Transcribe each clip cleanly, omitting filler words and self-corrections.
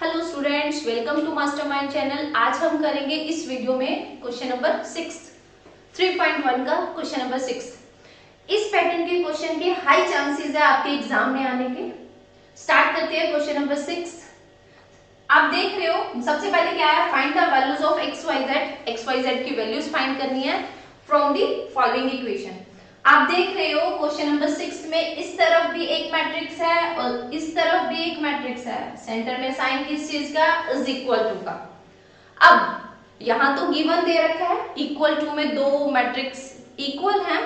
Hello students, welcome to Mastermind channel. आज हम करेंगे इस वीडियो में क्वेश्चन नंबर 3.1 का क्वेश्चन नंबर 6। इस पैटर्न के क्वेश्चन के हाई चांसेस है आपके एग्जाम में आने के। स्टार्ट करते हैं क्वेश्चन नंबर 6। आप देख रहे हो सबसे पहले क्या है, find the values of x y z की वैल्यूज फाइंड करनी है फ्रॉम दी फॉलोइंग इक्वेशन। आप देख रहे हो क्वेश्चन नंबर 6 में इस तरफ भी एक मैट्रिक्स है और इस तरफ भी एक मैट्रिक्स है। सेंटर में साइन किस चीज का, इज इक्वल टू का। अब यहां तो गिवन दे रखा है इक्वल टू में दो मैट्रिक्स इक्वल हैं,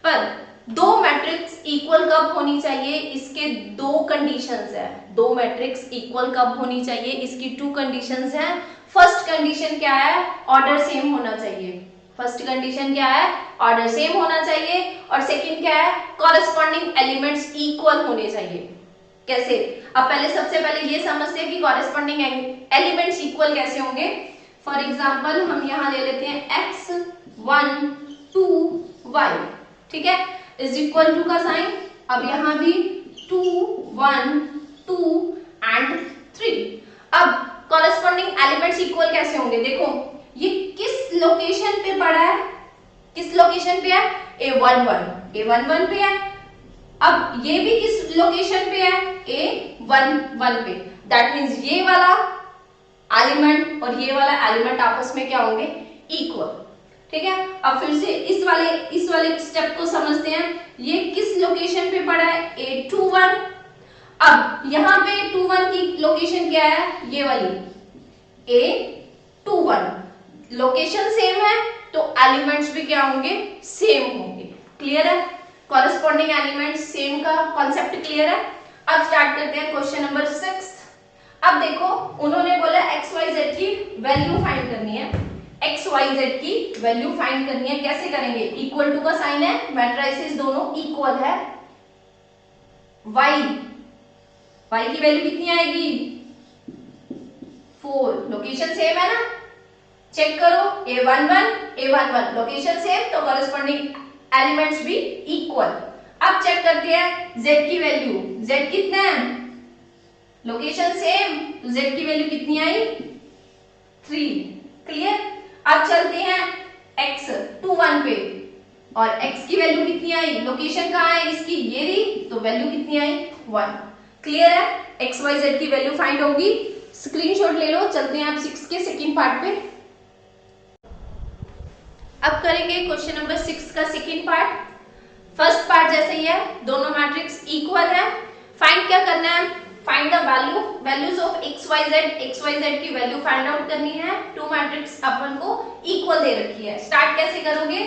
पर दो मैट्रिक्स इक्वल कब होनी चाहिए, इसके दो कंडीशंस है। दो मैट्रिक्स इक्वल कब होनी चाहिए, इसकी टू कंडीशंस हैं। फर्स्ट कंडीशन क्या है, ऑर्डर सेम होना चाहिए। फर्स्ट कंडीशन क्या है, ऑर्डर सेम होना चाहिए। और सेकंड क्या है, कॉरेस्पॉन्डिंग एलिमेंट्स इक्वल होने चाहिए। कैसे, अब सबसे पहले ये समझते हैं कि कॉरेस्पॉन्डिंग एलिमेंट्स इक्वल कैसे होंगे। फॉर एग्जांपल हम यहां ले लेते हैं x1 2 y, ठीक है, इज इक्वल टू का साइन। अब यहां भी 2 1 2 एंड 3। अब कॉरेस्पॉन्डिंग एलिमेंट्स इक्वल कैसे होंगे, देखो ये किस लोकेशन पे पड़ा है, किस लोकेशन पे है, A11 पे है। अब ये भी किस लोकेशन पे है, A11 पे। दैट मींस ये वाला एलिमेंट और ये वाला एलिमेंट आपस में क्या होंगे, इक्वल, ठीक है। अब फिर से इस वाले स्टेप को समझते हैं। ये किस लोकेशन पे पड़ा है, A21। अब यहां पे 21 की लोकेशन क्या है, ये वाली A21। लोकेशन सेम है तो एलिमेंट्स भी क्या होंगे, सेम होंगे। क्लियर है, कॉरेस्पॉन्डिंग एलिमेंट्स सेम का कॉन्सेप्ट क्लियर है। अब स्टार्ट करते हैं क्वेश्चन नंबर 6। अब देखो उन्होंने बोला एक्स वाई जेड की वैल्यू फाइंड करनी है। एक्स वाई जेड की वैल्यू फाइंड करनी है, कैसे करेंगे, इक्वल टू का साइन है, मैट्रिसेस दोनों इक्वल है। वाई की वैल्यू कितनी आएगी, 4। लोकेशन सेम है ना, चेक करो A11 लोकेशन सेम तो कॉरेस्पॉन्डिंग एलिमेंट्स भी इक्वल। अब चेक करते हैं z की वैल्यू, z कितना है, लोकेशन सेम तो z की वैल्यू कितनी आई, 3। क्लियर। अब चलते हैं x21 पे और x की वैल्यू कितनी आई, लोकेशन कहां है इसकी, ये रही, तो वैल्यू कितनी आई, 1। क्लियर है, x y z की वैल्यू फाइंड होगी। स्क्रीनशॉट ले लो। चलते हैं आप 6 के सेकंड पार्ट पे। अब करेंगे क्वेश्चन नंबर 6 का सेकंड पार्ट। फर्स्ट पार्ट जैसे ही है, दोनों मैट्रिक्स इक्वल है। फाइंड क्या करना है, find the values of x y z की वैल्यू फाइंड आउट करनी है। टू मैट्रिक्स अपन को इक्वल दे रखी है। स्टार्ट कैसे करोगे,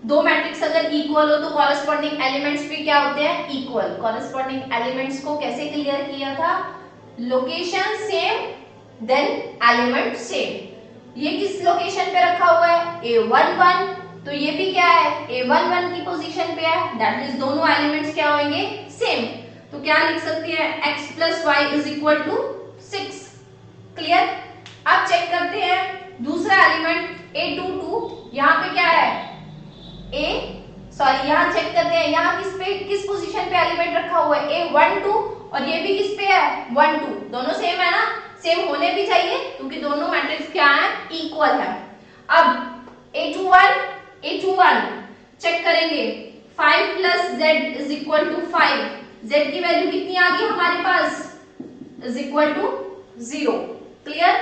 दो मैट्रिक्स अगर इक्वल हो तो कॉरेस्पॉन्डिंग एलिमेंट्स भी क्या होते हैं, इक्वल। कॉरेस्पॉन्डिंग एलिमेंट्स को कैसे क्लियर किया था, location same then element same. ये किस लोकेशन पे रखा हुआ है, A11, तो ये भी क्या है, A11 की पोजीशन पे है। दैट मींस दोनों एलिमेंट्स क्या होंगे, सेम। तो क्या लिख सकते हैं, x plus y is equal to 6। Clear. अब चेक करते हैं दूसरा एलिमेंट A22। यहाँ पे क्या है, यहाँ चेक करते हैं, यहाँ किस पोजीशन पे एलिमेंट रखा हुआ है, A12, और ये भी किस पे है, 12। दोनों सेम है ना, सेम होने भी चाहिए क्योंकि दोनों मैट्रिक्स क्या है, इक्वल है। अब A21 चेक करेंगे, 5 plus z is equal to 5। Z की वैल्यू कितनी आ गई हमारे पास, is equal to 0। Clear,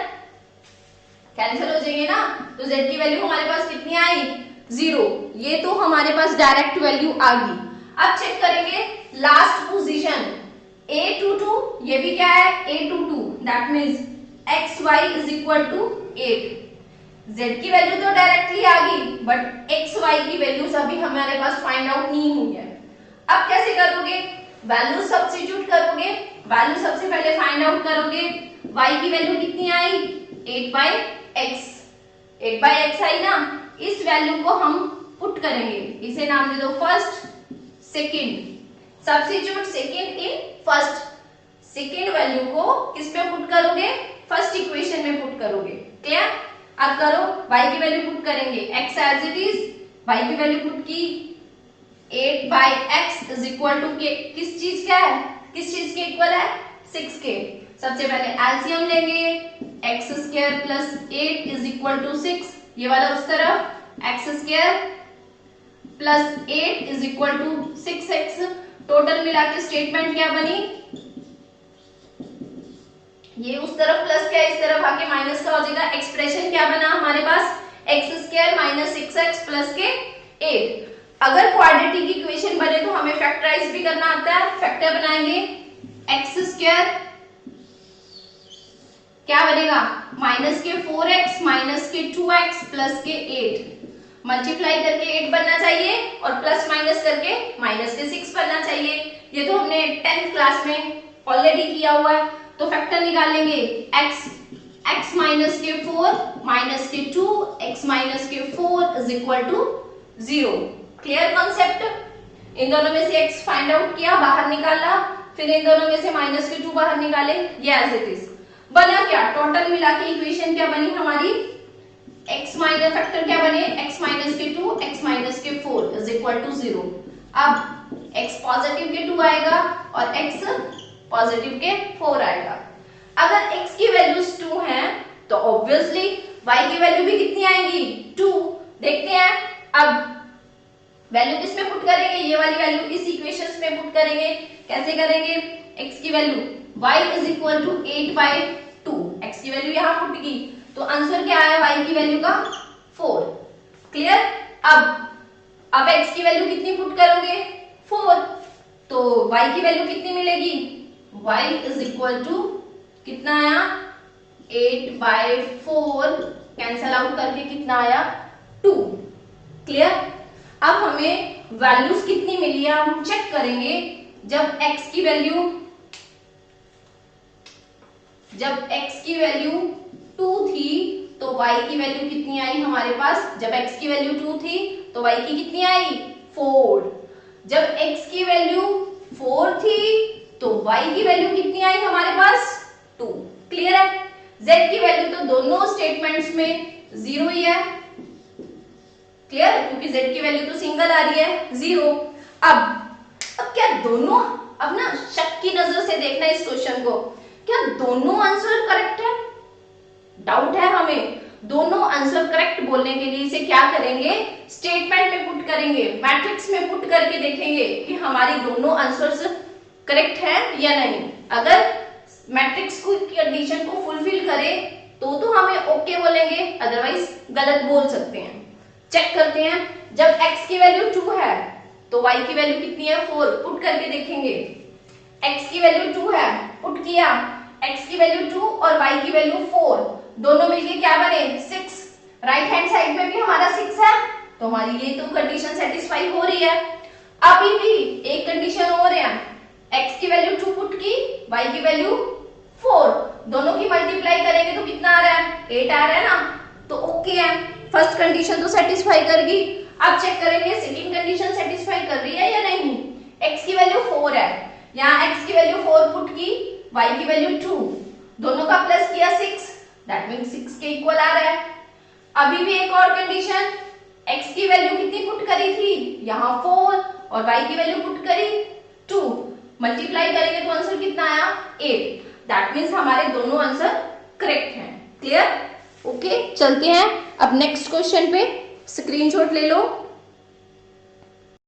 cancel हो जाएंगे ना, तो जेड की वैल्यू हमारे पास कितनी आई, 0। ये तो हमारे पास डायरेक्ट वैल्यू आ गई। अब चेक करेंगे लास्ट पोजीशन A22, ये भी क्या है, A22। That means xy is equal to 8। z की वैल्यू तो डायरेक्टली आ गई, बट xy की वैल्यूज अभी हमारे पास फाइंड आउट नहीं हुई है। अब कैसे करोगे, वैल्यू सब्स्टिट्यूट करोगे। वैल्यू सबसे पहले फाइंड आउट करोगे, y की वैल्यू कितनी आई, 8/x आई ना। इस वैल्यू को हम पुट करेंगे, इसे नाम दे दो first, second. Substitute second in first. Second value को किस पे पुट करोगे, फर्स्ट इक्वेशन में पुट करोगे। क्लियर। अब करो, y की वैल्यू पुट करेंगे, x as it is, y की वैल्यू पुट की, 8/x इज इक्वल टू किस चीज का है, किस चीज के इक्वल है, 6 के। सबसे पहले एलसीएम लेंगे, x square plus 8 is equal to 6, ये वाला उस तरफ x square plus 8 is equal to 6x, total मिला के स्टेटमेंट क्या बनी, ये उस तरफ प्लस क्या इस तरफ आके माइनस का हो जाएगा, एक्सप्रेशन क्या बना हमारे पास x square minus 6x plus के 8। अगर क्वाड्रेटिक इक्वेशन बने तो हमें फैक्टराइज भी करना आता है, फैक्टर बनाएंगे, एक्स स्क्वायर क्या बनेगा माइनस के 4x माइनस के 2x प्लस के 8, मल्टीप्लाई करके 8 बनना चाहिए और प्लस माइनस करके माइनस के 6 बनना चाहिए। ये तो हमने 10th क्लास में ऑलरेडी किया हुआ है। तो फैक्टर निकालेंगे, x माइनस के 4 माइनस के 2 x माइनस के 4 is equal to 0। Clear concept? इन दोनों में से x फाइंड आउट किया, बाहर निकाला, फिर इन दोनों में से माइनस के 2 बाहर निकाले, ये एज इट इज बना। क्या टोटल मिला के इक्वेशन क्या बनी हमारी, x माइनस फैक्टर क्या बने x माइनस के 2 x माइनस के 4 इज इक्वल टू 0। अब x पॉजिटिव के 2 आएगा और x पॉजिटिव के 4 आएगा। अगर x की वैल्यूज 2 हैं तो ऑब्वियसली y की वैल्यू भी कितनी आएगी 2। देखते हैं अब वैल्यू किसमें पुट करेंगे, ये वाली वैल्यू इस इक्वेशंस में पुट करेंगे। कैसे करेंगे, x की value y is equal to 8/2, x की वैल्यू यहां पुट की तो आंसर क्या आया y की वैल्यू का 4। क्लियर? अब x की वैल्यू कितनी पुट करोगे 4, तो y की वैल्यू कितनी मिलेगी, y इज इक्वल टू कितना आया 8/4, कैंसल आउट करके कितना आया 2। क्लियर? अब हमें वैल्यूज कितनी मिली है हम चेक करेंगे। जब x की वैल्यू 2 थी तो y की वैल्यू कितनी आई हमारे पास, जब x की वैल्यू 2 थी तो y की कितनी आई 4। जब x की वैल्यू 4 थी तो y की वैल्यू कितनी आई हमारे पास 2। क्लियर है? z की वैल्यू तो दोनों स्टेटमेंट्स में 0 ही है। क्लियर? क्योंकि z की वैल्यू तो सिंगल आ रही है 0। अब क्या दोनों, अब ना शक की नजर से देखना इस क्वेश्चन को, क्या दोनों आंसर करेक्ट है, डाउट है हमें। दोनों आंसर करेक्ट बोलने के लिए इसे क्या करेंगे, स्टेटमेंट में पुट करेंगे, मैट्रिक्स में पुट करके देखेंगे कि हमारी दोनों आंसर्स करेक्ट है या नहीं। अगर मैट्रिक्स को कंडीशन को फुलफिल करे तो हमें ओके बोलेंगे, अदरवाइज गलत बोल सकते हैं। चेक करते हैं, जब x की वैल्यू 2 है तो y की वैल्यू कितनी है 4, पुट करके देखेंगे। x की वैल्यू 2 है, पुट किया, x की वैल्यू 2 और y की वैल्यू 4, दोनों मिलके क्या बने 6। राइट हैंड साइड में भी हमारा 6 है तो हमारी ये तो कंडीशन सेटिस्फाई हो रही है। अभी भी एक कंडीशन और है, x की वैल्यू 2 पुट की, y की वैल्यू 4, दोनों की मल्टीप्लाई करेंगे तो कितना आ रहा है 8 आ रहा है ना, तो ओके है। फर्स्ट कंडीशन तो सेटिस्फाई करेगी। अब चेक करेंगे सेकंड कंडीशन सेटिस्फाई कर रही है या नहीं। x की वैल्यू 4 है, यहाँ x की वैल्यू 4 पुट की, y की वैल्यू 2, दोनों का प्लस किया 6, दैट मींस 6 के इक्वल आ रहा है। अभी भी एक और कंडीशन, x की वैल्यू कितनी पुट करी थी, यहाँ 4 और y की वैल्यू पुट करी 2, मल्टीप्लाई करेंगे तो आंसर कितना आया 8, दैट मींस हमारे दोनों आंसर करेक्ट हैं। क्लियर? ओके, चलते हैं अब नेक्स्ट क्वेश्चन पे, स्क्रीनशॉट ले लो।